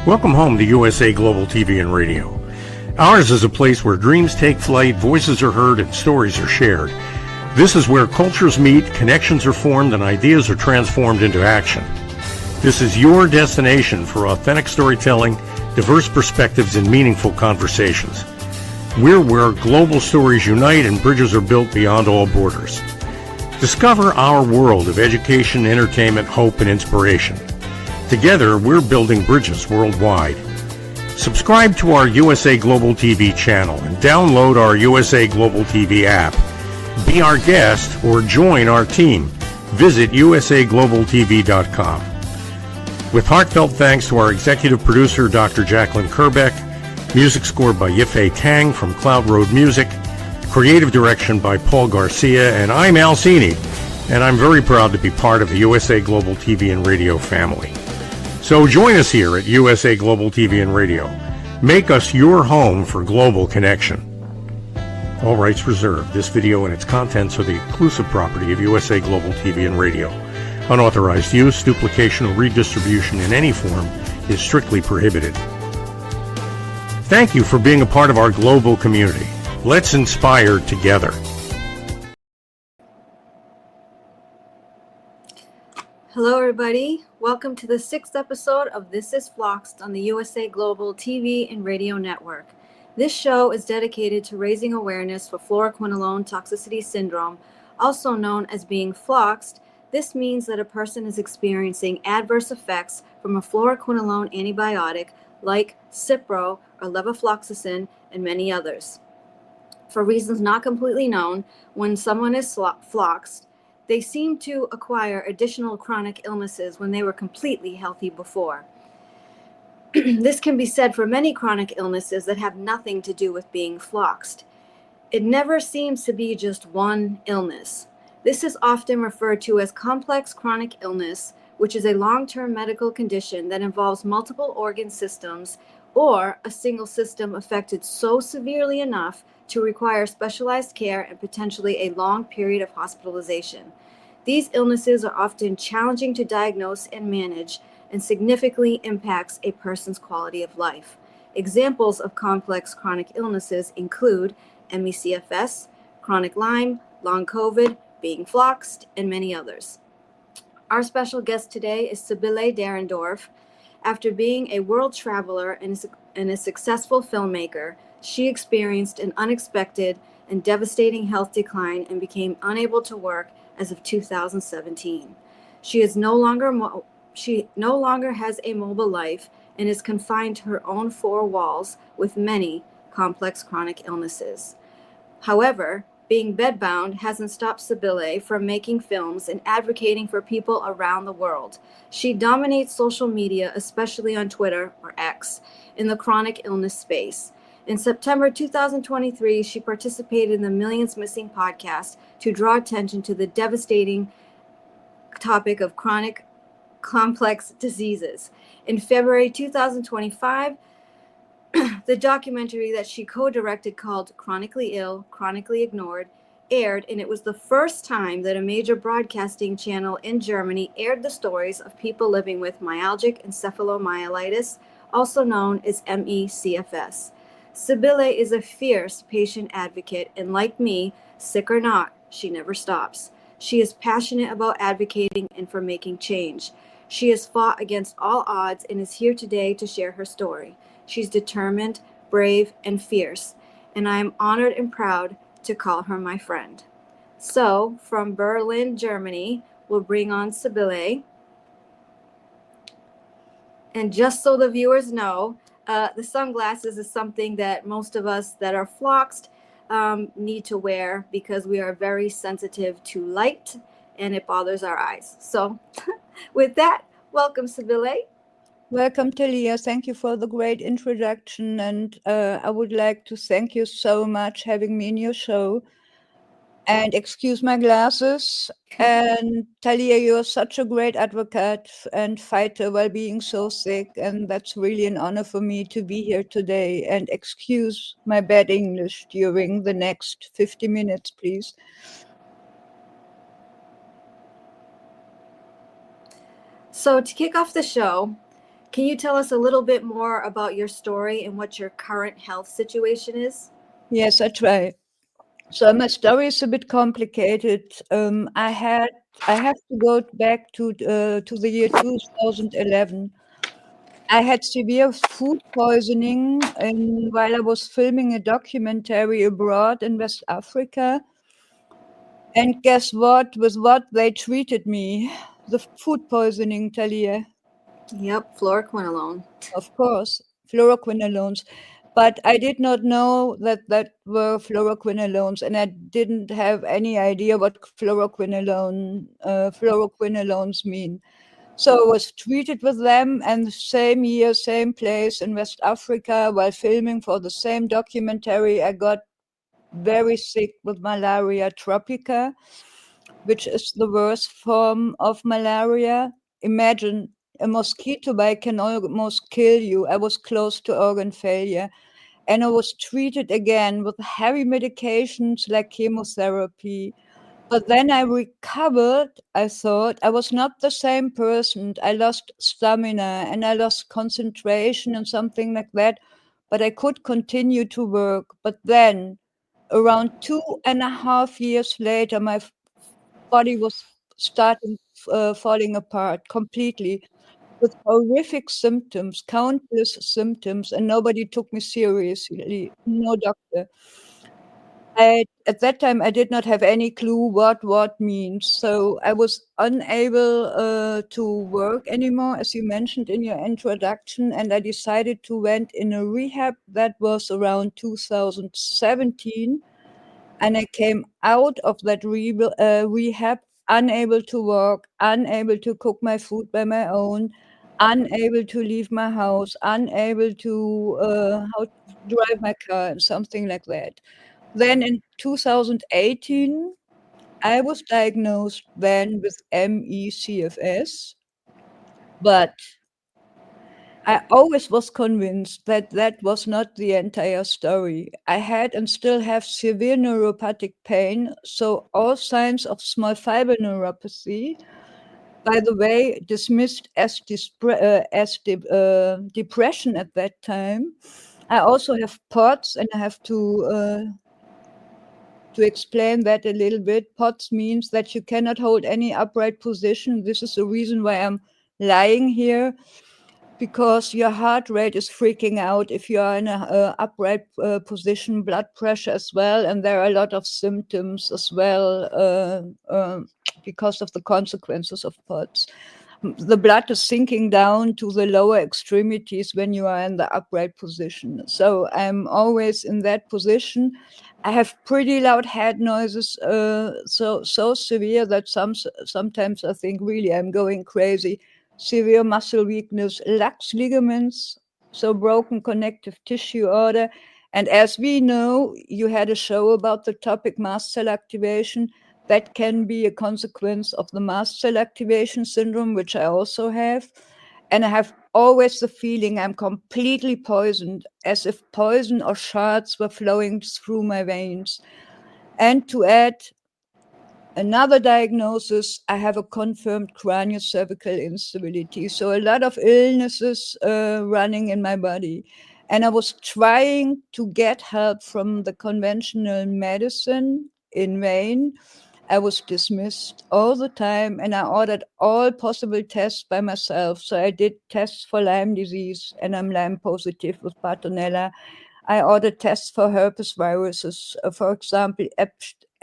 Welcome home to USA Global TV and Radio. Ours is a place where dreams take flight, voices are heard, and stories are shared. This is where cultures meet, connections are formed, and ideas are transformed into action. This is your destination for authentic storytelling, diverse perspectives, and meaningful conversations. We're where global stories unite and bridges are built beyond all borders. Discover our world of education, entertainment, hope, and inspiration. Together, we're building bridges worldwide. Subscribe to our USA Global TV channel and download our USA Global TV app. Be our guest or join our team. Visit usaglobaltv.com. With heartfelt thanks to our executive producer, Dr. Jacalyn Kerbeck, music scored by Yifei Tang from Cloud Road Music, creative direction by Paul Garcia, and I'm Al Cini, and I'm very proud to be part of the USA Global TV and Radio family. So join us here at USA Global TV and Radio. Make us your home for global connection. All rights reserved. This video and its contents are the exclusive property of USA Global TV and Radio. Unauthorized use, duplication, or redistribution in any form is strictly prohibited. Thank you for being a part of our global community. Let's inspire together. Hello, everybody. Welcome to the 6th episode of This is Floxed on the USA Global TV and Radio Network. This show is dedicated to raising awareness for fluoroquinolone toxicity syndrome, also known as being floxed. This means that a person is experiencing adverse effects from a fluoroquinolone antibiotic like Cipro or levofloxacin and many others. For reasons not completely known, when someone is floxed, they seem to acquire additional chronic illnesses when they were completely healthy before. This can be said for many chronic illnesses that have nothing to do with being floxed. It never seems to be just one illness. This is often referred to as complex chronic illness, which is a long-term medical condition that involves multiple organ systems or a single system affected so severely enough to require specialized care and potentially a long period of hospitalization. These illnesses are often challenging to diagnose and manage and significantly impacts a person's quality of life. Examples of complex chronic illnesses include ME/CFS, chronic Lyme, long COVID, being floxed, and many others. Our special guest today is Sibylle Dahrendorf. After being a world traveler and a successful filmmaker, she experienced an unexpected and devastating health decline and became unable to work as of 2017. She no longer has a mobile life and is confined to her own four walls with many complex chronic illnesses. However, being bedbound hasn't stopped Sibylle from making films and advocating for people around the world. She dominates social media, especially on Twitter, or X, in the chronic illness space. In September 2023, she participated in the Millions Missing podcast to draw attention to the devastating topic of chronic complex diseases. In February 2025, the documentary that she co-directed called Chronically Ill, Chronically Ignored aired, and it was the first time that a major broadcasting channel in Germany aired the stories of people living with myalgic encephalomyelitis, also known as ME/CFS. Sibylle is a fierce patient advocate, and like me, sick or not, she never stops. She is passionate about advocating and for making change. She has fought against all odds and is here today to share her story. She's determined, brave, and fierce, and I am honored and proud to call her my friend. So, from Berlin, Germany, we'll bring on Sibylle. And just so the viewers know, the sunglasses is something that most of us that are floxed need to wear because we are very sensitive to light and it bothers our eyes. So with that, welcome, Sibylle. Welcome, Talia. Thank you for the great introduction. And I would like to thank you so much having me in your show. And excuse my glasses. And Talia, you're such a great advocate and fighter while being so sick. And that's really an honor for me to be here today. And excuse my bad English during the next 50 minutes, please. So to kick off the show, Can you tell us a little bit more about your story and what your current health situation is? Yes, I try. So my story is a bit complicated. I have to go back to the year 2011. I had severe food poisoning while I was filming a documentary abroad in West Africa. And guess what? With what they treated me? The food poisoning, Talia. Yep, fluoroquinolone. Of course, fluoroquinolones. But I did not know that were fluoroquinolones, and I didn't have any idea what fluoroquinolones mean. So I was treated with them, and the same year, same place in West Africa, while filming for the same documentary, I got very sick with malaria tropica, which is the worst form of malaria. Imagine a mosquito bite can almost kill you. I was close to organ failure. And I was treated again with heavy medications like chemotherapy. But then I recovered. I thought I was not the same person. I lost stamina and I lost concentration and something like that. But I could continue to work. But then, around 2.5 years later, my body was starting falling apart completely with horrific symptoms, countless symptoms, and nobody took me seriously. No doctor. At that time, I did not have any clue what means. So I was unable to work anymore, as you mentioned in your introduction, and I decided to went in a rehab. That was around 2017, and I came out of that rehab unable to work, unable to cook my food by my own, unable to leave my house, unable to how to drive my car, and something like that. Then in 2018, I was diagnosed then with ME/CFS, but I always was convinced that that was not the entire story. I had and still have severe neuropathic pain, so all signs of small fiber neuropathy, by the way, dismissed as depression at that time. I also have POTS, and I have to explain that a little bit. POTS means that you cannot hold any upright position. This is the reason why I'm lying here, because your heart rate is freaking out if you are in a upright position, blood pressure as well, and there are a lot of symptoms as well because of the consequences of POTS. The blood is sinking down to the lower extremities when you are in the upright position. So I'm always in that position. I have pretty loud head noises, so severe that sometimes I think really I'm going crazy. Severe muscle weakness, lax ligaments, so broken connective tissue order. And as we know, you had a show about the topic mast cell activation. That can be a consequence of the mast cell activation syndrome, which I also have. And I have always the feeling I'm completely poisoned, as if poison or shards were flowing through my veins. And to add another diagnosis, I have a confirmed craniocervical instability. So a lot of illnesses running in my body. And I was trying to get help from the conventional medicine in vain. I was dismissed all the time, and I ordered all possible tests by myself. So I did tests for Lyme disease, and I'm Lyme positive with Bartonella. I ordered tests for herpes viruses, for example,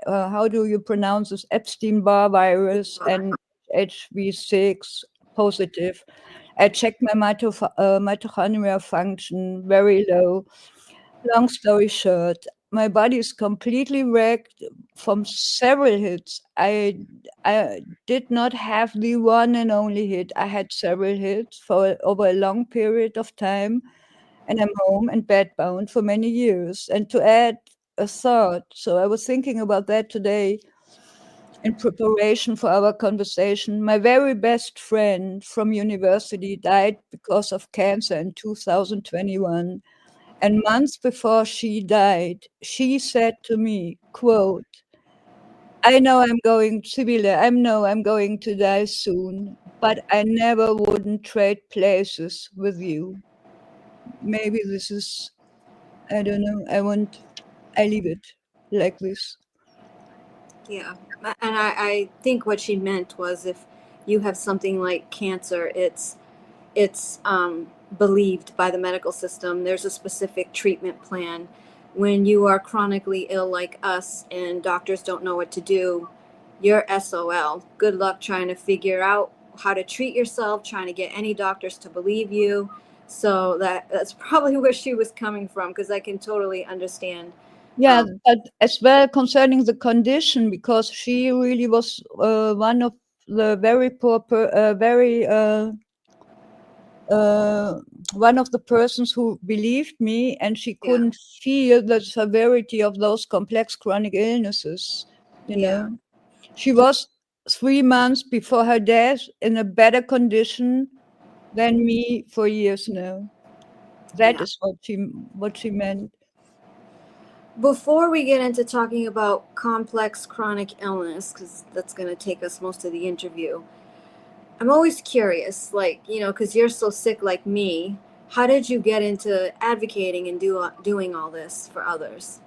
how do you pronounce this? Epstein-Barr virus and HV6 positive. I checked my mitochondria function, very low. Long story short, my body is completely wrecked from several hits. I did not have the one and only hit. I had several hits for over a long period of time, and I'm home and bedbound for many years. And to add a thought, so I was thinking about that today in preparation for our conversation. My very best friend from university died because of cancer in 2021. And months before she died, she said to me, quote, I know I'm going, Sibylle, I know I'm going to die soon, but I never wouldn't trade places with you. Maybe this is, I don't know, I leave it like this. Yeah. And I think what she meant was if you have something like cancer, it's believed by the medical system. There's a specific treatment plan. When you are chronically ill like us and doctors don't know what to do, you're SOL. Good luck trying to figure out how to treat yourself, trying to get any doctors to believe you. So that's probably where she was coming from, because I can totally understand. Yeah, but as well concerning the condition, because she really was one of the very poor, one of the persons who believed me, and she Yeah. couldn't feel the severity of those complex chronic illnesses. You Yeah. know, she was 3 months before her death in a better condition than me for years now. That Yeah. is what she meant. Before we get into talking about complex chronic illness, because that's going to take us most of the interview, I'm always curious, like, because you're so sick like me, how did you get into advocating and doing all this for others?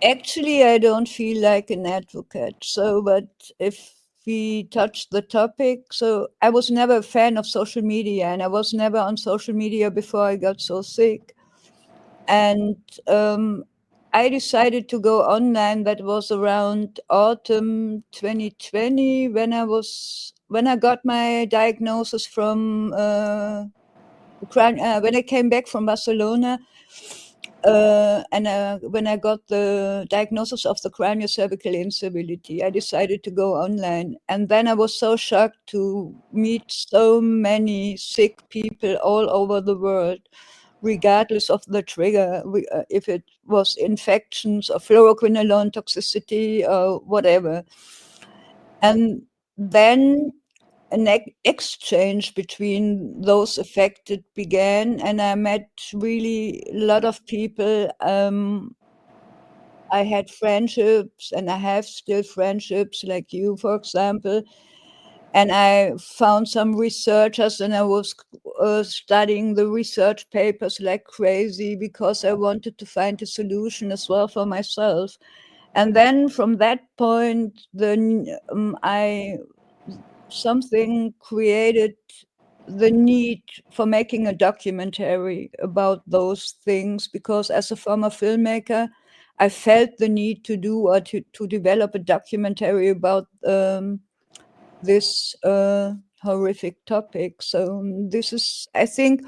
Actually, I don't feel like an advocate. So, but if we touch the topic, so I was never a fan of social media, and I was never on social media before I got so sick. And I decided to go online. That was around autumn 2020 when I got my diagnosis from when I came back from Barcelona. And when I got the diagnosis of the craniocervical instability, I decided to go online. And then I was so shocked to meet so many sick people all over the world, regardless of the trigger, if it was infections or fluoroquinolone toxicity or whatever. And then an exchange between those affected began, and I met really a lot of people. I had friendships, and I have still friendships, like you, for example. And I found some researchers, and I was studying the research papers like crazy because I wanted to find a solution as well for myself. And then from that point, I something created the need for making a documentary about those things, because as a former filmmaker, I felt the need to do or to develop a documentary about this horrific topic. So this is, I think,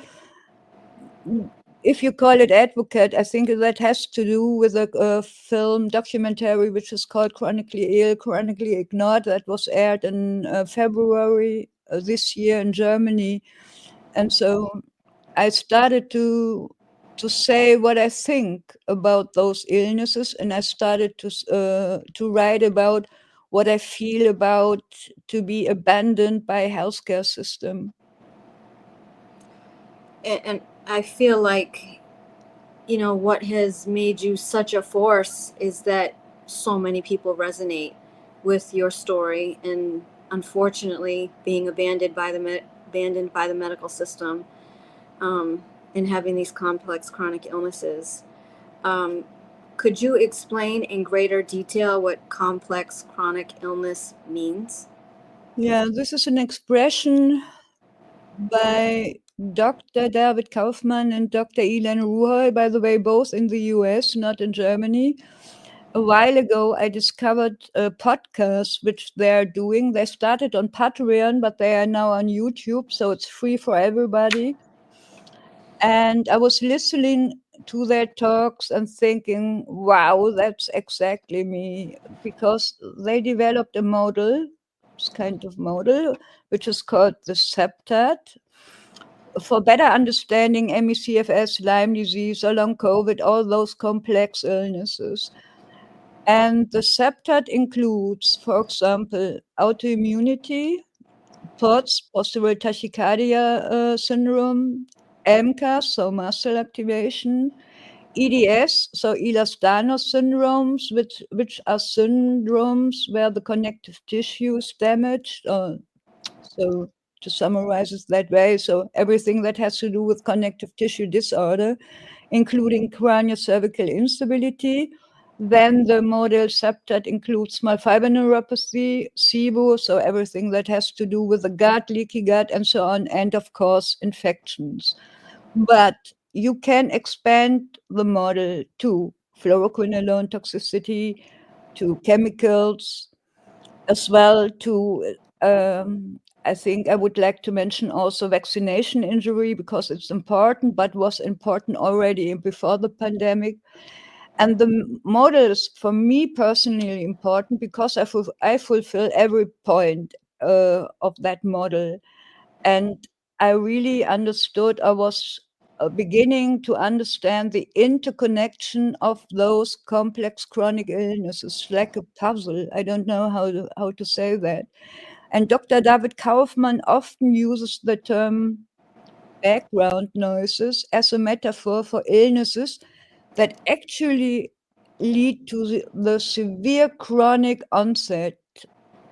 if you call it advocate, I think that has to do with a film documentary which is called Chronically Ill, Chronically Ignored, that was aired in February this year in Germany. And so I started to say what I think about those illnesses, and I started to write about what I feel about to be abandoned by a healthcare system. And I feel like, what has made you such a force is that so many people resonate with your story, and unfortunately being abandoned by the medical system, and having these complex chronic illnesses. Um, could you explain in greater detail what complex chronic illness means? Yeah, this is an expression by Dr. David Kaufman and Dr. Ilan Ruhoy, by the way, both in the US, not in Germany. A while ago, I discovered a podcast which they're doing. They started on Patreon, but they are now on YouTube, so it's free for everybody. And I was listening to their talks and thinking, wow, that's exactly me, because they developed a model, this kind of model, which is called the septat, for better understanding ME/CFS, Lyme disease, or long COVID, all those complex illnesses. And the septat includes, for example, autoimmunity, POTS, postural tachycardia syndrome, MCAS, so muscle activation, EDS, so Ehlers-Danlos syndromes, which are syndromes where the connective tissue is damaged or So to summarize it that way, so everything that has to do with connective tissue disorder, including craniocervical instability. Then the model subset includes small fiber neuropathy, SIBO, so everything that has to do with the gut, leaky gut, and so on, and of course, infections. But you can expand the model to fluoroquinolone toxicity, to chemicals, as well to I think I would like to mention also vaccination injury because it's important, but was important already before the pandemic. And the model is for me personally important because I fulfill every point of that model. And I really understood, I was beginning to understand the interconnection of those complex chronic illnesses, like a puzzle. I don't know how to say that. And Dr. David Kaufman often uses the term background noises as a metaphor for illnesses that actually lead to the severe chronic onset.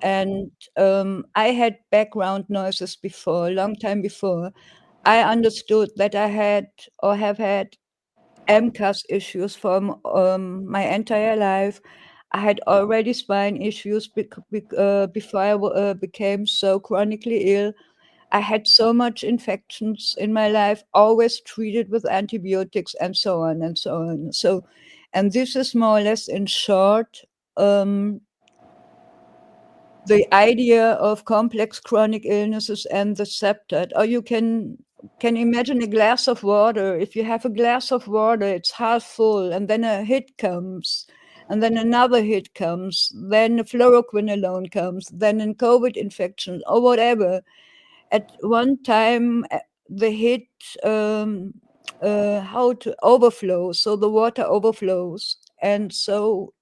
And I had background noises before, a long time before. I understood that I had or have had MCAS issues for my entire life. I had already spine issues before I became so chronically ill. I had so much infections in my life, always treated with antibiotics and so on and so on. So, and this is more or less in short, the idea of complex chronic illnesses and the septet. Or you can imagine a glass of water. If you have a glass of water, it's half full, and then a hit comes, and then another hit comes, then a fluoroquinolone comes, then a COVID infection or whatever. At one time, the hit how to overflow, so the water overflows, and so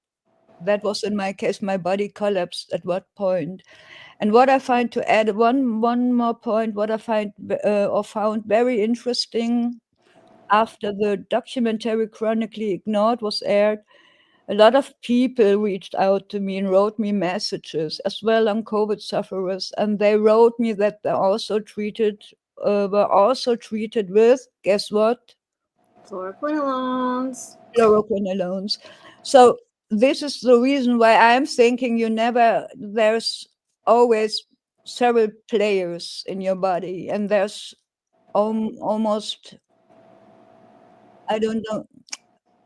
that was in my case. My body collapsed at what point. And what I find, to add one more point, what I find or found very interesting after the documentary Chronically Ignored was aired, a lot of people reached out to me and wrote me messages as well on COVID sufferers, and they wrote me that they were also treated with, guess what? Fluoroquinolones. Fluoroquinolones. So this is the reason why I'm thinking there's always several players in your body, and there's almost, I don't know.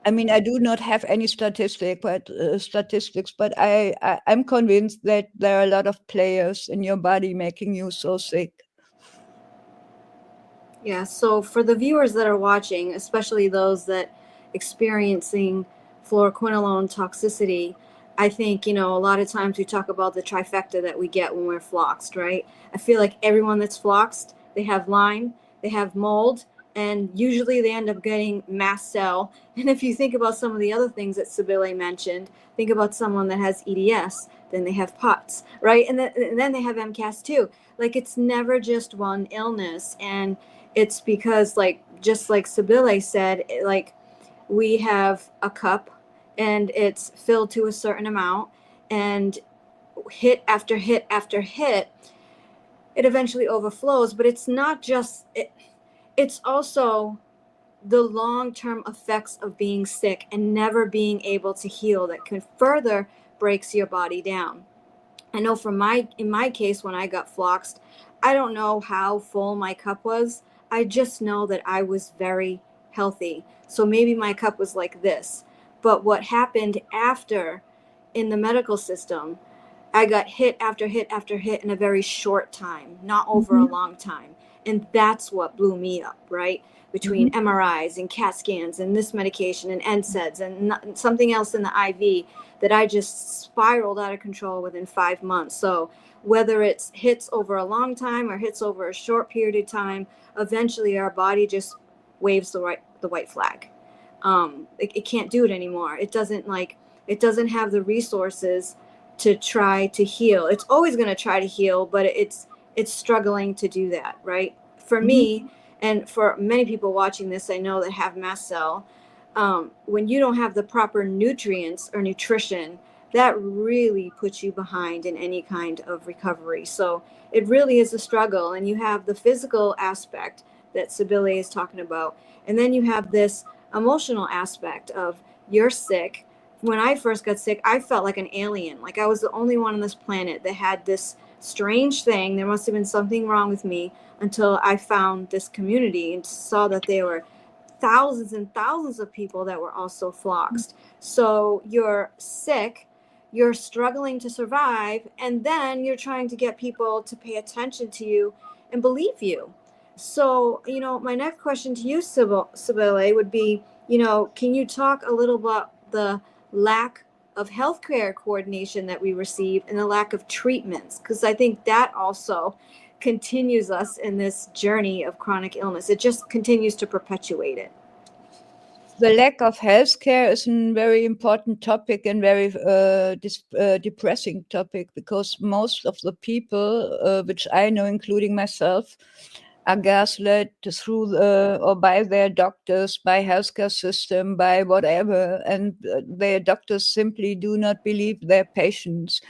I mean, I do not have any statistics, but I'm convinced that there are a lot of players in your body making you so sick. Yeah, so for the viewers that are watching, especially those that experiencing fluoroquinolone toxicity, I think, a lot of times we talk about the trifecta that we get when we're floxed, right? I feel like everyone that's floxed, they have Lyme, they have mold, and usually they end up getting mast cell. And if you think about some of the other things that Sibylle mentioned, think about someone that has EDS, then they have POTS, right? And then they have MCAS too. Like, it's never just one illness. And it's because, just like Sibylle said, we have a cup and it's filled to a certain amount, and hit after hit after hit, it eventually overflows. But it's not just it, it's also the long-term effects of being sick and never being able to heal that can further breaks your body down. I know in my case, when I got floxed, I don't know how full my cup was. I just know that I was very healthy. So maybe my cup was like this. But what happened after in the medical system, I got hit after hit after hit in a very short time, not over a long time. And that's what blew me up, right? Between MRIs and CAT scans and this medication and NSAIDs and something else in the IV, that I just spiraled out of control within 5 months. So whether it's hits over a long time or hits over a short period of time, eventually our body just waves the white flag. It can't do it anymore. It doesn't have the resources to try to heal. It's always going to try to heal, but it's struggling to do that, right? For me, and for many people watching this, I know that have mast cell, when you don't have the proper nutrients or nutrition that really puts you behind in any kind of recovery. So it really is a struggle. And you have the physical aspect that Sibylle is talking about. And then you have this emotional aspect of you're sick. When I first got sick, I felt like an alien. Like I was the only one on this planet that had this strange thing. There must have been something wrong with me until I found this community and saw that there were thousands and thousands of people that were also floxed. So you're sick, you're struggling to survive, and then you're trying to get people to pay attention to you and believe you. So, my next question to you, Sibylle, would be, can you talk a little about the lack of healthcare coordination that we receive and the lack of treatments? Because I think that also continues us in this journey of chronic illness. It just continues to perpetuate it. The lack of healthcare is a very important topic and very depressing topic, because most of the people, which I know, including myself, are gaslit through or by their doctors, by healthcare system, by whatever, and their doctors simply do not believe their patients.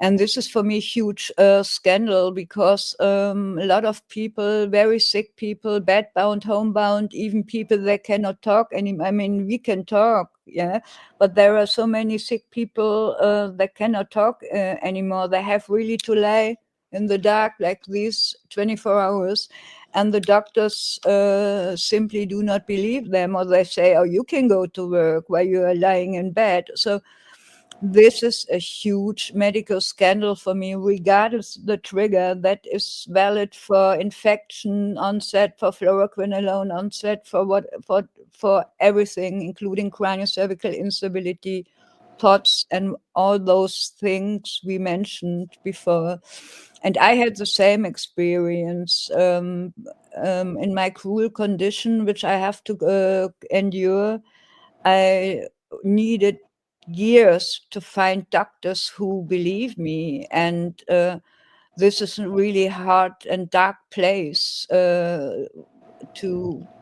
And this is for me a huge scandal, because a lot of people, very sick people, bedbound, homebound, even people that cannot talk anymore. I mean, we can talk, yeah, but there are so many sick people that cannot talk anymore. They have really to lie in the dark like these 24 hours. And the doctors simply do not believe them, or they say, oh, you can go to work while you are lying in bed. So this is a huge medical scandal for me, regardless the trigger that is valid for infection onset, for fluoroquinolone onset, for everything, including craniocervical instability, POTS, and all those things we mentioned before. And I had the same experience in my cruel condition, which I have to endure. I needed years to find doctors who believe me, and this is a really hard and dark place to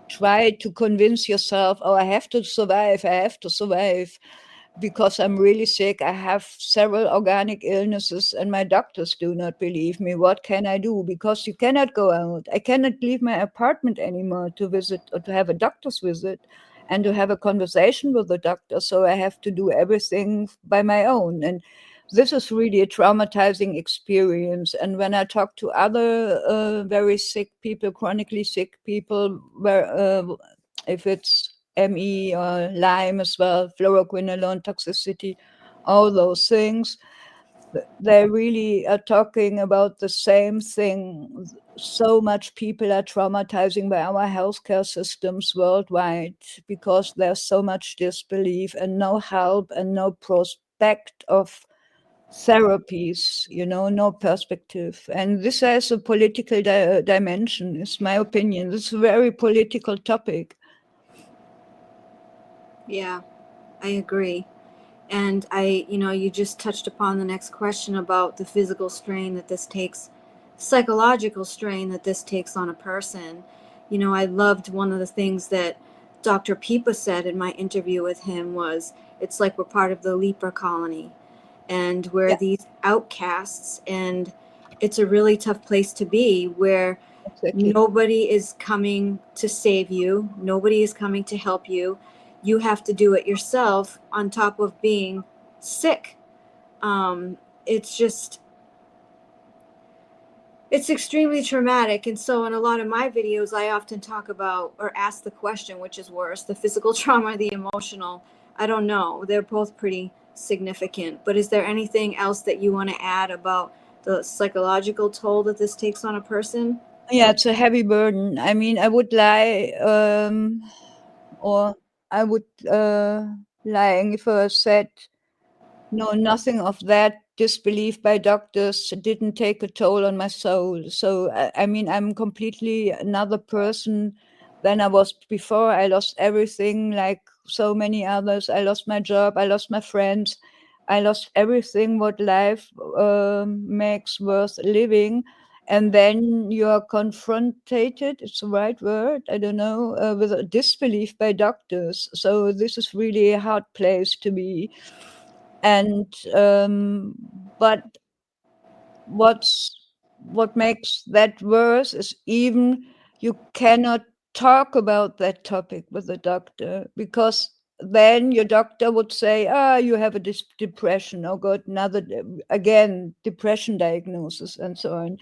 try to convince yourself, oh, I have to survive, because I'm really sick. I have several organic illnesses and my doctors do not believe me. What can I do? Because you cannot go out. I cannot leave my apartment anymore to visit or to have a doctor's visit and to have a conversation with the doctor. So I have to do everything by my own. And this is really a traumatizing experience. And when I talk to other very sick people, chronically sick people, where if it's ME or Lyme as well, fluoroquinolone toxicity, all those things, they really are talking about the same thing. So much people are traumatizing by our healthcare systems worldwide because there's so much disbelief and no help and no prospect of therapies, no perspective. And this has a political dimension, is my opinion. This is a very political topic. Yeah, I agree. And you just touched upon the next question about the physical strain that this takes, psychological strain that this takes on a person. I loved one of the things that Dr. Pipa said in my interview with him was, it's like we're part of the leper colony and we're these outcasts, and it's a really tough place to be where nobody is coming to save you. Nobody is coming to help you. You have to do it yourself on top of being sick. It's extremely traumatic. And so in a lot of my videos, I often talk about or ask the question, which is worse, the physical trauma or the emotional? I don't know. They're both pretty significant. But is there anything else that you want to add about the psychological toll that this takes on a person? Yeah, it's a heavy burden. I mean, I would lie, or I would lying if I said, no, nothing of that. Disbelief by doctors didn't take a toll on my soul. So, I mean, I'm completely another person than I was before. I lost everything like so many others. I lost my job. I lost my friends. I lost everything what life makes worth living. And then you are confronted, it's the right word, I don't know, with a disbelief by doctors. So this is really a hard place to be. And but what makes that worse is even you cannot talk about that topic with the doctor, because then your doctor would say, you have a depression. Oh god, another again depression diagnosis, and so on.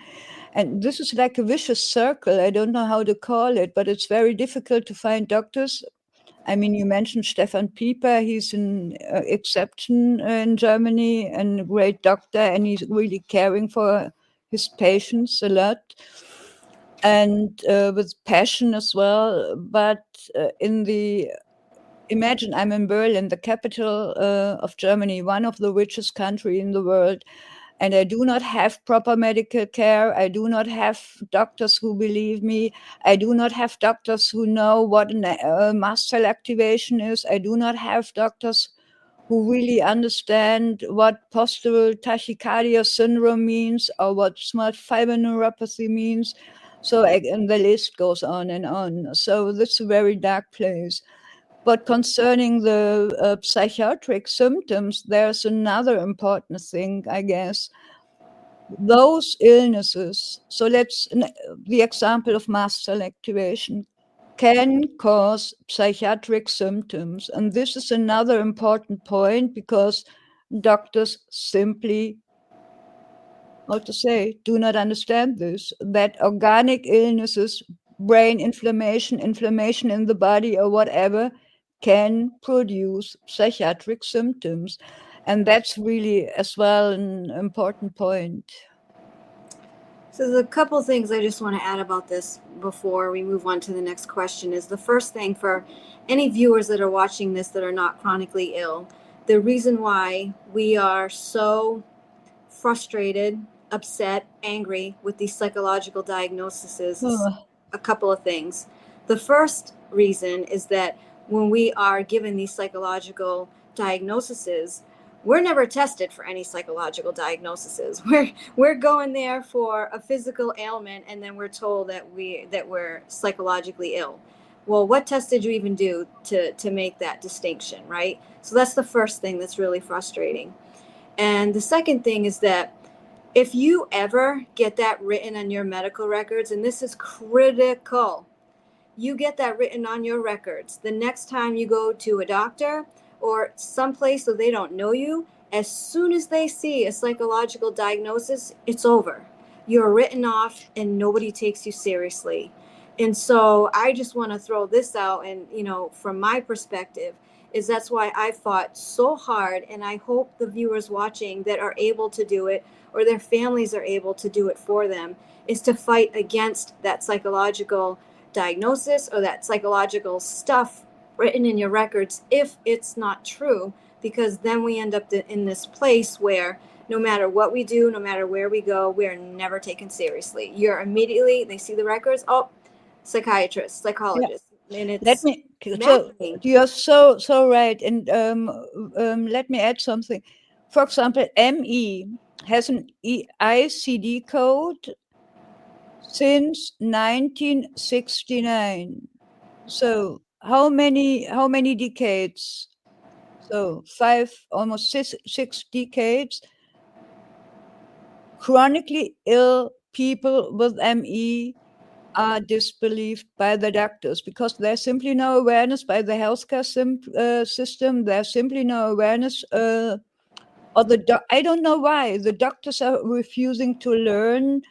And this is like a vicious circle. I don't know how to call it, but it's very difficult to find doctors. I mean, you mentioned Stefan Pieper. He's an exception in Germany and a great doctor, and he's really caring for his patients a lot and with passion as well. But imagine I'm in Berlin, the capital of Germany, one of the richest country in the world, and I do not have proper medical care. I do not have doctors who believe me. I do not have doctors who know what mast cell activation is. I do not have doctors who really understand what postural tachycardia syndrome means or what small fiber neuropathy means. So, and the list goes on and on. So this is a very dark place. But concerning the psychiatric symptoms, there's another important thing, I guess. Those illnesses, so the example of mast cell activation, can cause psychiatric symptoms. And this is another important point, because doctors simply, do not understand this, that organic illnesses, brain inflammation in the body or whatever, can produce psychiatric symptoms. And that's really as well an important point. So there's a couple things I just want to add about this before we move on to the next question. Is the first thing, for any viewers that are watching this that are not chronically ill, the reason why we are so frustrated, upset, angry with these psychological diagnoses is a couple of things. The first reason is that when we are given these psychological diagnoses, we're never tested for any psychological diagnoses. We're going there for a physical ailment, and then we're told that we're psychologically ill. Well, what test did you even do to make that distinction, right? So that's the first thing that's really frustrating. And the second thing is that if you ever get that written on your medical records, and this is critical, you get that written on your records, the next time you go to a doctor or someplace so they don't know you, as soon as they see a psychological diagnosis, it's over. You're written off and nobody takes you seriously. And so I just want to throw this out, and from my perspective, is that's why I fought so hard, and I hope the viewers watching that are able to do it, or their families are able to do it for them, is to fight against that psychological diagnosis or that psychological stuff written in your records if it's not true, because then we end up in this place where no matter what we do, no matter where we go, we're never taken seriously. They see the records, psychiatrist, psychologist. Yeah. And it's you're so right. And let me add something. For example, ME has an ICD code since 1969. So how many decades? So almost six decades. Chronically ill people with ME are disbelieved by the doctors, because there's simply no awareness by the healthcare system. There's simply no awareness, I don't know why the doctors are refusing to learn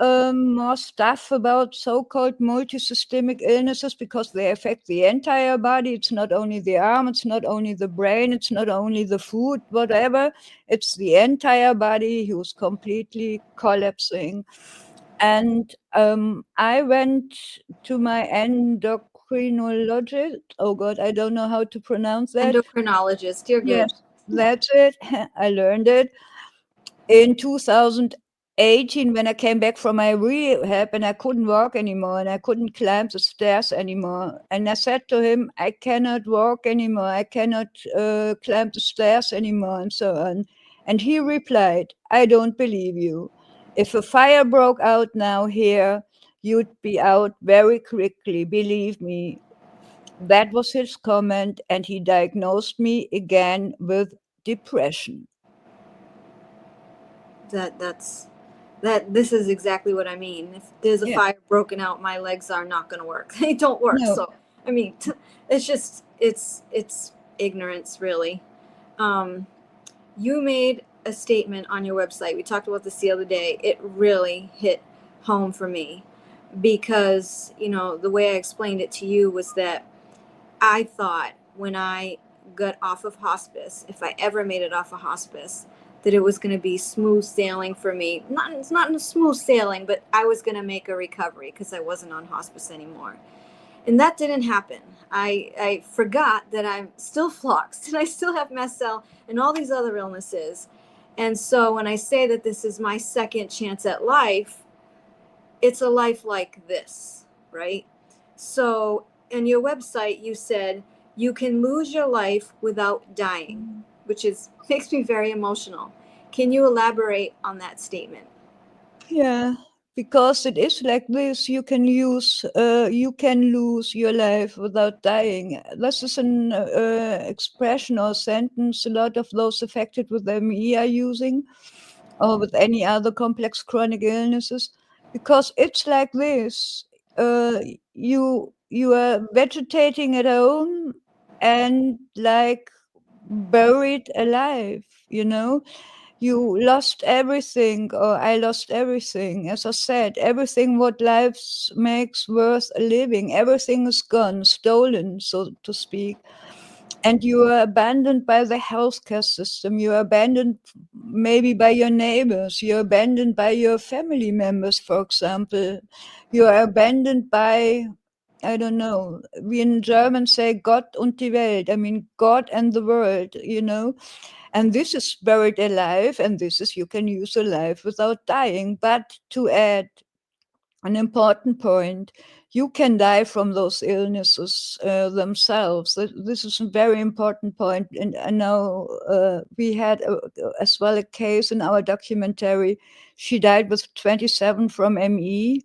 more stuff about so-called multisystemic illnesses, because they affect the entire body. It's not only the arm, it's not only the brain, it's not only the food, whatever. It's the entire body who's completely collapsing. And I went to my endocrinologist. Oh God, I don't know how to pronounce that. Endocrinologist, you're good. Yes, that's it. I learned it in 2018 when I came back from my rehab, and I couldn't walk anymore, and I couldn't climb the stairs anymore. And I said to him, I cannot walk anymore. I cannot climb the stairs anymore, and so on. And he replied, I don't believe you. If a fire broke out now here, you'd be out very quickly, believe me. That was his comment, and he diagnosed me again with depression. This is exactly what I mean. If there's a fire broken out, my legs are not going to work. They don't work. No. So, I mean, it's just, it's ignorance, really. You made a statement on your website. We talked about this the other day. It really hit home for me because, you know, the way I explained it to you was that I thought when I got off of hospice, if I ever made it off of hospice, that it was going to be smooth sailing for me. It's not smooth sailing, but I was going to make a recovery because I wasn't on hospice anymore. And that didn't happen. I forgot that I'm still Floxed and I still have mast cell and all these other illnesses. And so when I say that this is my second chance at life, it's a life like this, right? So in your website, you said you can lose your life without dying, which makes me very emotional. Can you elaborate on that statement? Yeah, because it is like this. You can lose your life without dying. This is an expression or sentence a lot of those affected with ME are using, or with any other complex chronic illnesses, because it's like this. You are vegetating at home and like buried alive, you know. You lost everything, or I lost everything. As I said, everything what life makes worth a living, everything is gone, stolen, so to speak. And you are abandoned by the healthcare system. You are abandoned maybe by your neighbors. You're abandoned by your family members, for example. You are abandoned by, I don't know, we in German say Gott und die Welt. I mean, God and the world, you know. And this is buried alive, and this is you can use a life without dying. But to add an important point, you can die from those illnesses themselves. This is a very important point. And I know we had as well a case in our documentary. She died with 27 from ME.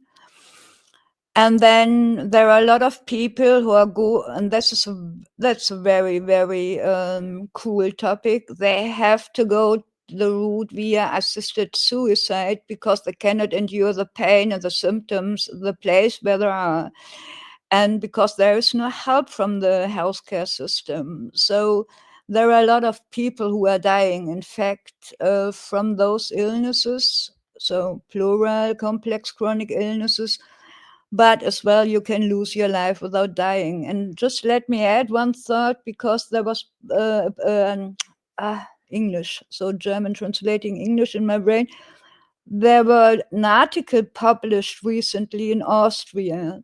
And then there are a lot of people who are and that's a very, very cool topic. They have to go the route via assisted suicide because they cannot endure the pain and the symptoms, the place where they are, and because there is no help from the healthcare system. So there are a lot of people who are dying, in fact, from those illnesses. So plural, complex chronic illnesses. But as well, you can lose your life without dying. And just let me add one thought, because there was English, so German translating English in my brain. There was an article published recently in Austria,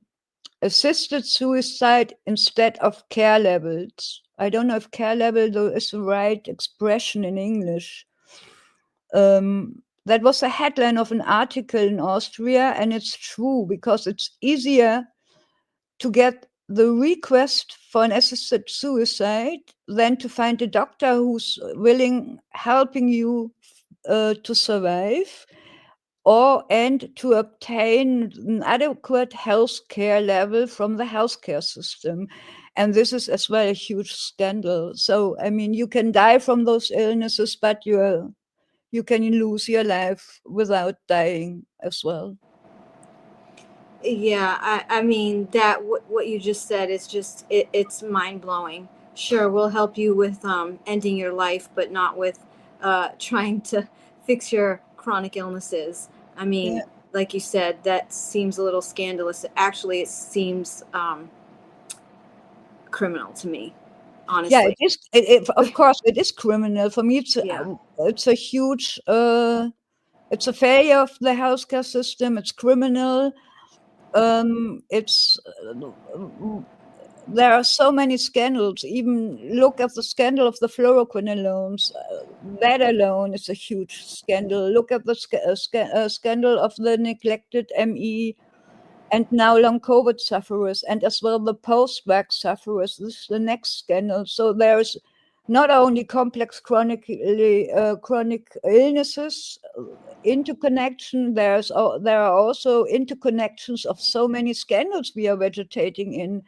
assisted suicide instead of care levels. I don't know if care level though is the right expression in English. That was a headline of an article in Austria, and it's true because it's easier to get the request for an assisted suicide than to find a doctor who's helping you to survive, and to obtain an adequate health care level from the healthcare system. And this is as well a huge scandal. So, I mean, you can die from those illnesses, but you can lose your life without dying as well. Yeah, I mean that what you just said is just it's mind-blowing. Sure, we'll help you with ending your life, but not with trying to fix your chronic illnesses. I mean, like you said, that seems a little scandalous. Actually, it seems criminal to me, honestly. Yeah, it is. Of course, it is criminal. For me, it's a huge, it's a failure of the healthcare system. It's criminal. There are so many scandals. Even look at the scandal of the fluoroquinolones. That alone is a huge scandal. Look at the scandal of the neglected ME and now long COVID sufferers, and as well the post-vax sufferers. This is the next scandal. So there's not only complex chronic illnesses, interconnection. There are also interconnections of so many scandals we are vegetating in.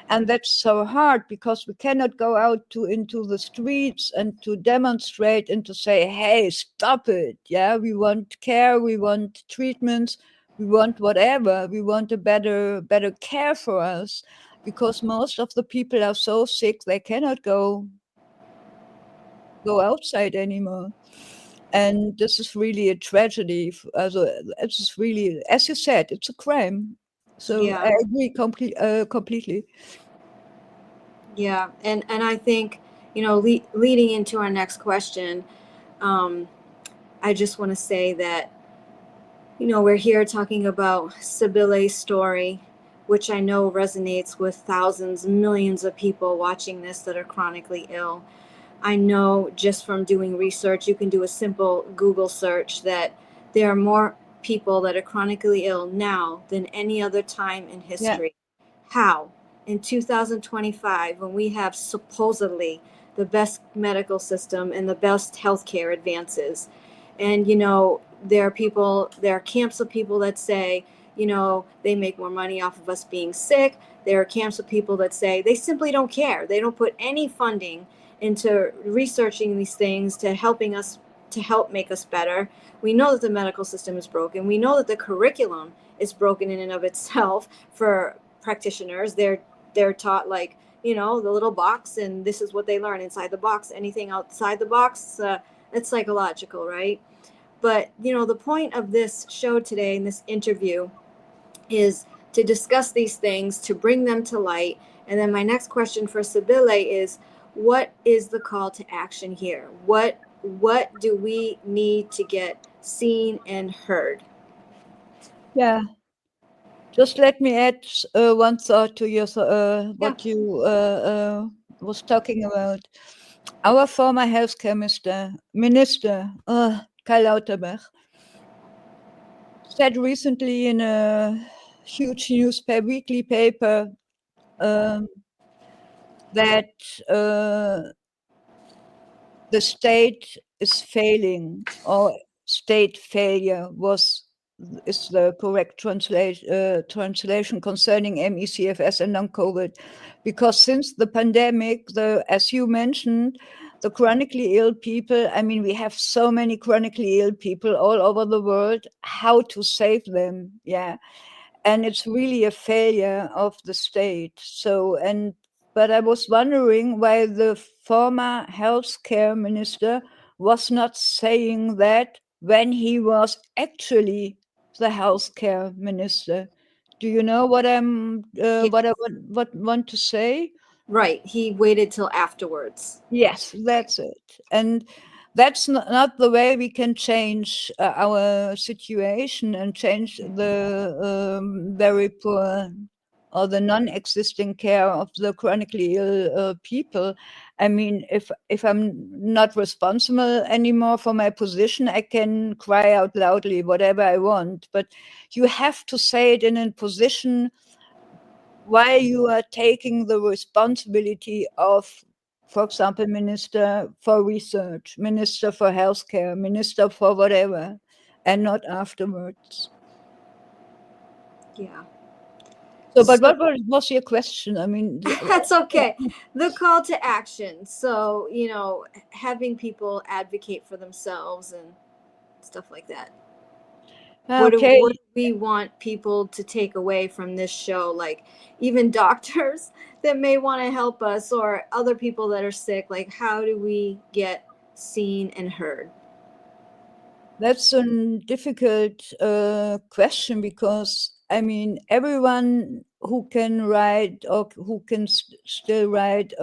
And that's so hard because we cannot go out into the streets and to demonstrate and to say, hey, stop it. Yeah, we want care, we want treatments, we want whatever. We want a better care for us, because most of the people are so sick they cannot go outside anymore. And this is really a tragedy. It's really, as you said, it's a crime. So Yeah. I agree completely. Yeah, and I think, leading into our next question, I just want to say that, we're here talking about Sibylle's story, which I know resonates with thousands, millions of people watching this that are chronically ill. I know just from doing research, you can do a simple Google search, that there are more people that are chronically ill now than any other time in history. How? In 2025, when we have supposedly the best medical system and the best healthcare advances. And, there are camps of people that say, they make more money off of us being sick. There are camps of people that say they simply don't care. They don't put any funding into researching these things to help make us better. We know that the medical system is broken. We know that the curriculum is broken in and of itself for practitioners. They're taught like, the little box, and this is what they learn inside the box. Anything outside the box, it's psychological, right? But the point of this show today, in this interview, is to discuss these things, to bring them to light. And then my next question for Sibylle is, what is the call to action here? What do we need to get seen and heard? Yeah. Just let me add one thought to your what you was talking about. Our former healthcare minister, Karl Lauterbach, said recently in a huge weekly paper, that the state is failing, or state failure is the correct translation concerning MECFS and long-COVID, because since the pandemic, as you mentioned, the chronically ill people, I mean, we have so many chronically ill people all over the world. How to save them? Yeah. And it's really a failure of the state. But I was wondering why the former healthcare minister was not saying that when he was actually the healthcare minister. Do you know what what I want to say? Right. He waited till afterwards. Yes, that's it. And that's not the way we can change our situation and change the very poor or the non-existing care of the chronically ill people. I mean, if I'm not responsible anymore for my position, I can cry out loudly whatever I want. But you have to say it in a position while you are taking the responsibility of, for example, minister for research, minister for healthcare, minister for whatever, and not afterwards. Yeah. So, but what was your question? I mean, that's okay. The call to action. So, having people advocate for themselves and stuff like that. okay. What do we want people to take away from this show? Like, even doctors that may want to help us, or other people that are sick, like, how do we get seen and heard? That's a difficult question, because I mean, everyone who can write or who can still write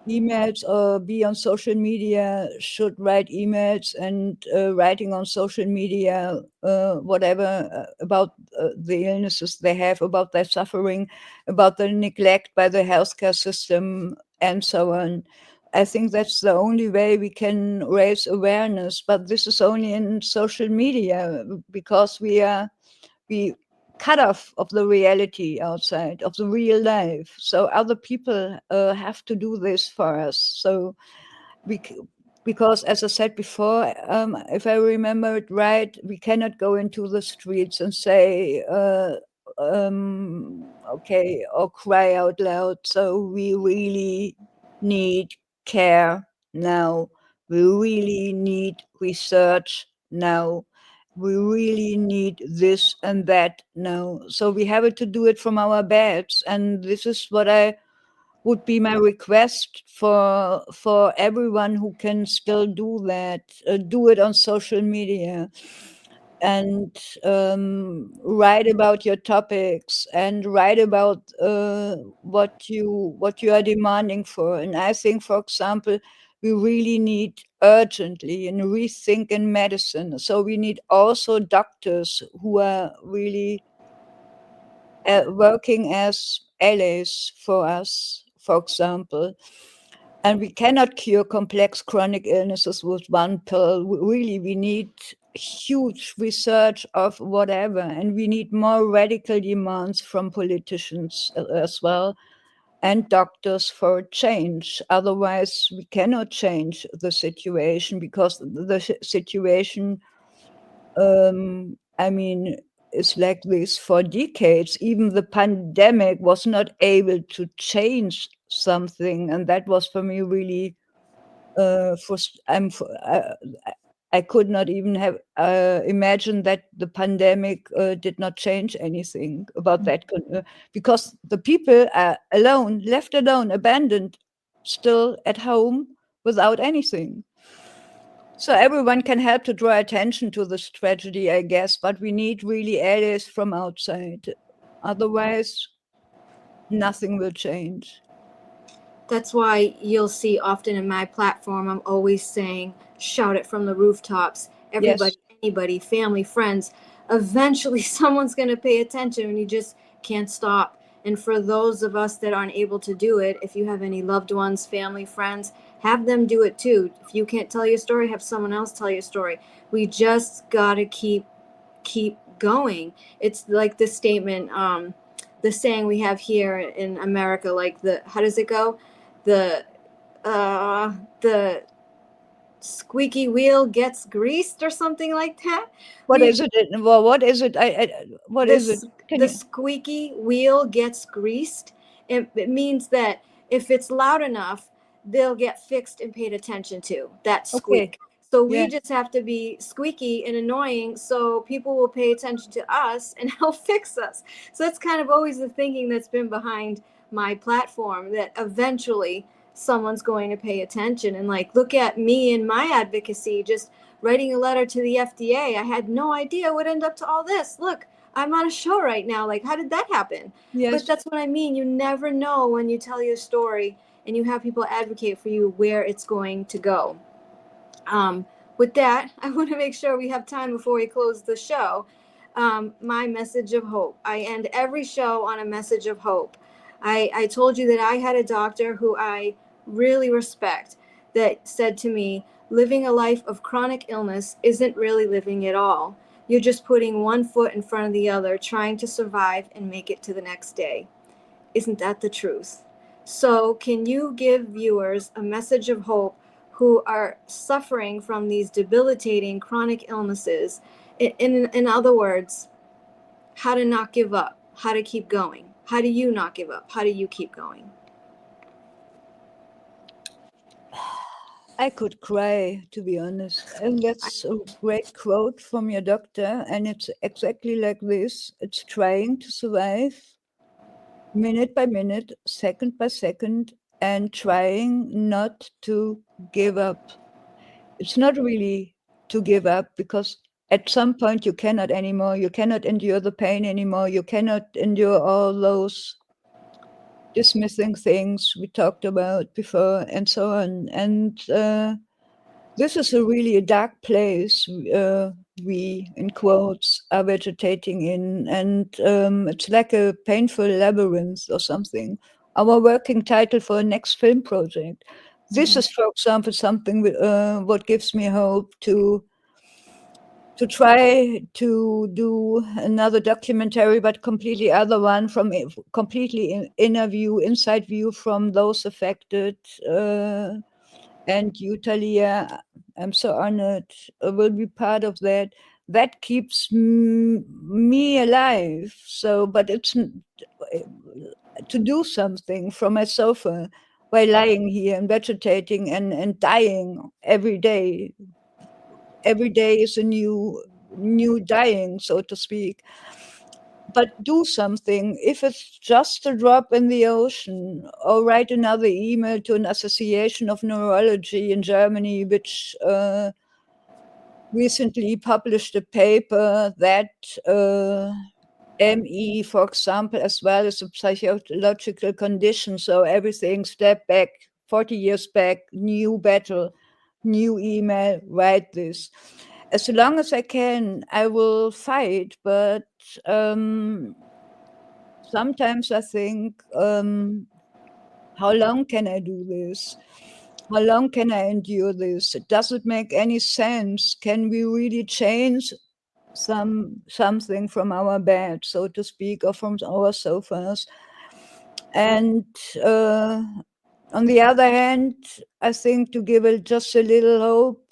emails or be on social media should write emails, and writing on social media whatever about the illnesses they have, about their suffering, about the neglect by the healthcare system, and so on. I think that's the only way we can raise awareness, but this is only in social media, because we cut off of the reality outside of the real life. So other people have to do this for us. So because, as I said before, if I remember it right, we cannot go into the streets and say, or cry out loud. So we really need care now. We really need research now. We really need this and that now. So we have to do it from our beds. And this is what I would be my request for everyone who can still do that. Do it on social media and write about your topics and write about what you are demanding for. And I think, for example, we really need urgently a rethink in medicine. So we need also doctors who are really working as allies for us, for example. And we cannot cure complex chronic illnesses with one pill. Really, we need huge research of whatever, and we need more radical demands from politicians as well and doctors for change. Otherwise, we cannot change the situation, because the situation, is like this for decades. Even the pandemic was not able to change something, and that was for me really I could not even have imagined that the pandemic did not change anything about that, because the people are alone, left alone, abandoned, still at home without anything. So everyone can help to draw attention to this tragedy, I guess, but we need really allies from outside. Otherwise, nothing will change. That's why you'll see often in my platform, I'm always saying, shout it from the rooftops. Everybody, Yes. anybody, family, friends. Eventually, someone's going to pay attention, and you just can't stop. And for those of us that aren't able to do it, if you have any loved ones, family, friends, have them do it too. If you can't tell your story, have someone else tell your story. We just got to keep going. It's like the statement, the saying we have here in America, like how does it go? The squeaky wheel gets greased, or something like that. What is it? Well, what is it? What is it? The squeaky wheel gets greased. It means that if it's loud enough, they'll get fixed and paid attention to. That squeak. Okay. So we Yeah. just have to be squeaky and annoying, so people will pay attention to us and help fix us. So that's kind of always the thinking that's been behind my platform, that eventually someone's going to pay attention. And like, look at me and my advocacy, just writing a letter to the FDA. I had no idea what ended up to all this. Look, I'm on a show right now. Like, how did that happen? Yes. But that's what I mean. You never know when you tell your story and you have people advocate for you where it's going to go. With that, I want to make sure we have time before we close the show. My message of hope. I end every show on a message of hope. I told you that I had a doctor who I really respect that said to me, living a life of chronic illness isn't really living at all. You're just putting one foot in front of the other, trying to survive and make it to the next day. Isn't that the truth? So can you give viewers a message of hope who are suffering from these debilitating chronic illnesses? In other words, how to not give up, how to keep going. How do you not give up? How do you keep going? I could cry, to be honest. And that's a great quote from your doctor. And it's exactly like this. It's trying to survive minute by minute, second by second, and trying not to give up. It's not really to give up, because at some point you cannot anymore. You cannot endure the pain anymore. You cannot endure all those dismissing things we talked about before, and so on. And this is really a dark place we, in quotes, are vegetating in. And it's like a painful labyrinth or something. Our working title for a next film project. This is, for example, something what gives me hope to try to do another documentary, but completely other one, from completely inner view, inside view from those affected. And you, Talia, I'm so honored, will be part of that. that keeps me alive. So, but it's to do something from my sofa by lying here and vegetating and dying every day. Every day is a new dying, so to speak. But do something. If it's just a drop in the ocean, or write another email to an association of neurology in Germany, which recently published a paper that ME, for example, as well as a psychological condition. So everything, step back, 40 years back, new battle, new email, write this. As long as I can, I will fight. But sometimes I think, how long can I do this? How long can I endure this? Does it make any sense? Can we really change something from our bed, so to speak, or from our sofas? And on the other hand, I think to give it just a little hope,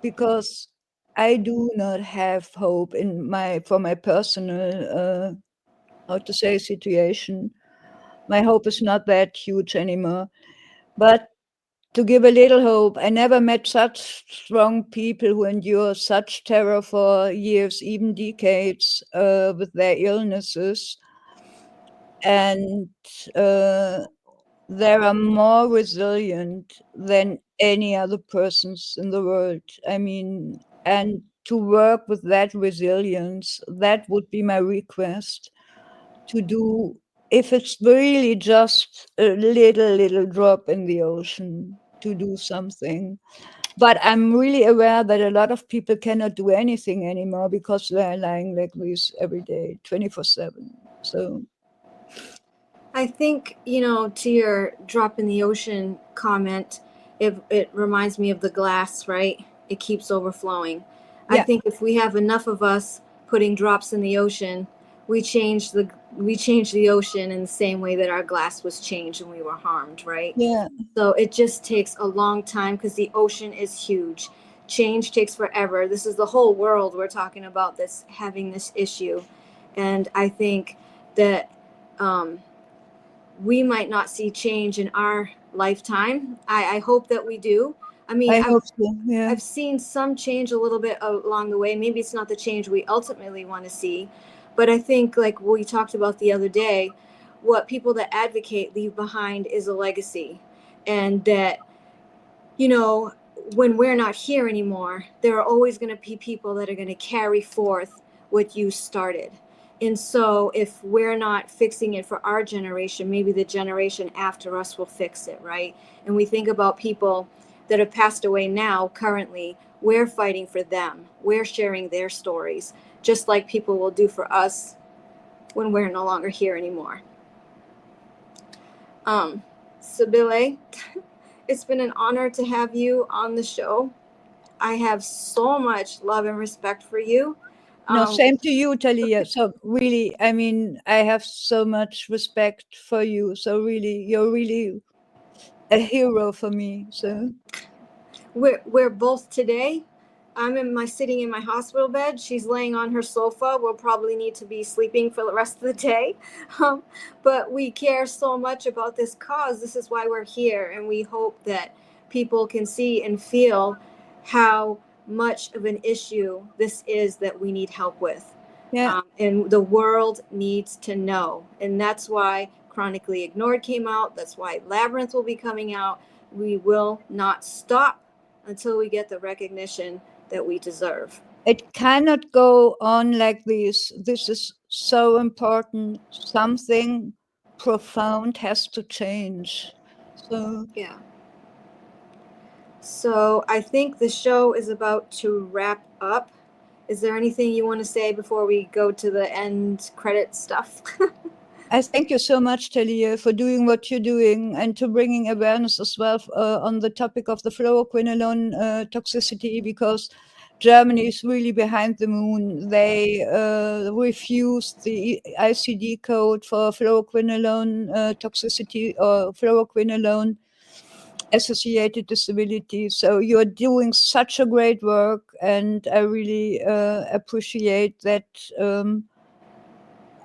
because I do not have hope for my personal situation. My hope is not that huge anymore. But to give a little hope, I never met such strong people who endure such terror for years, even decades, with their illnesses. And they are more resilient than any other persons in the world. I mean, and to work with that resilience, that would be my request to do. If it's really just a little drop in the ocean, to do something. But I'm really aware that a lot of people cannot do anything anymore because they're lying like this every day, 24/7. So I think, to your drop in the ocean comment, it reminds me of the glass, right? It keeps overflowing. I yeah, think if we have enough of us putting drops in the ocean, we change the ocean in the same way that our glass was changed when we were harmed, right? yeah, So it just takes a long time because the ocean is huge. Change takes forever. This is the whole world we're talking about, this having this issue. And I think that we might not see change in our lifetime. I hope that we do. I mean, I hope so. Yeah, I've seen some change a little bit along the way. Maybe it's not the change we ultimately want to see, but I think, like we talked about the other day, what people that advocate leave behind is a legacy. And that, when we're not here anymore, there are always going to be people that are going to carry forth what you started. And so if we're not fixing it for our generation, maybe the generation after us will fix it, right? And we think about people that have passed away now, currently, we're fighting for them. We're sharing their stories, just like people will do for us when we're no longer here anymore. Sibylle, it's been an honor to have you on the show. I have so much love and respect for you. no, same to you, Talia. So really, I mean, I have so much respect for you. So really, you're really a hero for me. So We're both today. I'm sitting in my hospital bed. She's laying on her sofa. We'll probably need to be sleeping for the rest of the day. But we care so much about this cause. This is why we're here. And we hope that people can see and feel how much of an issue this is that we need help with. yeah. And the world needs to know. And that's why Chronically Ignored came out. That's why Labyrinth will be coming out. We will not stop until we get the recognition that we deserve. It cannot go on like this. This is so important. Something profound has to change. So Yeah. So I think the show is about to wrap up. Is there anything you want to say before we go to the end credit stuff? I thank you so much, Talia, for doing what you're doing and to bringing awareness as well on the topic of the fluoroquinolone toxicity, because Germany is really behind the moon. They refused the ICD code for fluoroquinolone toxicity or fluoroquinolone. associated disabilities. So you're doing such a great work, and I really appreciate that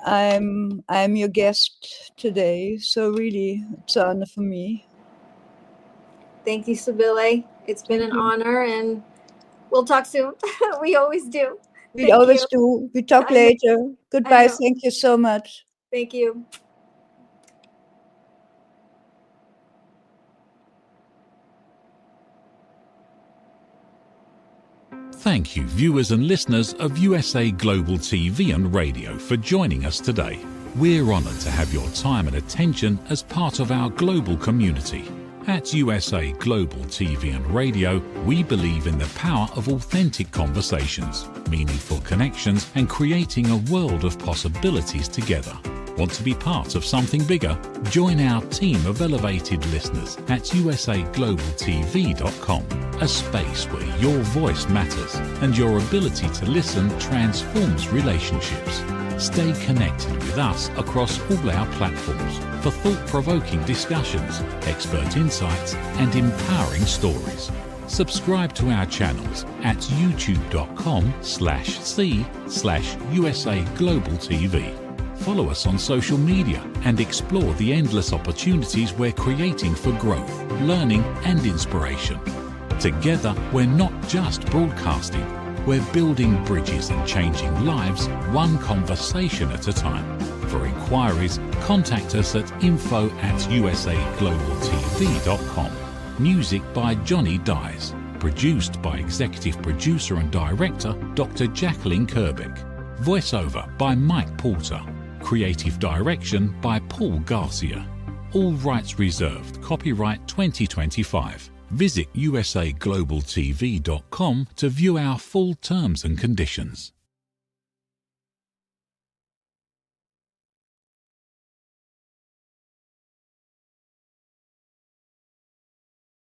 I'm your guest today. So really, it's an honor for me. Thank you, Sibylle. It's been an honor, and we'll talk soon. We always do. We always do. We talk later. Goodbye. Thank you so much. Thank you. Thank you, viewers and listeners of USA Global TV and Radio, for joining us today. We're honoured to have your time and attention as part of our global community. At USA Global TV and Radio, we believe in the power of authentic conversations, meaningful connections, and creating a world of possibilities together. Want to be part of something bigger? Join our team of elevated listeners at usaglobaltv.com, a space where your voice matters and your ability to listen transforms relationships. Stay connected with us across all our platforms for thought-provoking discussions, expert insights, and empowering stories. Subscribe to our channels at youtube.com/c/USA-Global-TV. Follow us on social media and explore the endless opportunities we're creating for growth, learning, and inspiration. Together, we're not just broadcasting, we're building bridges and changing lives one conversation at a time. For inquiries, contact us at info@usaglobaltv.com. Music by Johnny Dies. Produced by Executive Producer and Director Dr. Jacalyn Kerbeck. Voiceover by Mike Porter. Creative Direction by Paul Garcia. All rights reserved. Copyright 2025. Visit usaglobaltv.com to view our full terms and conditions.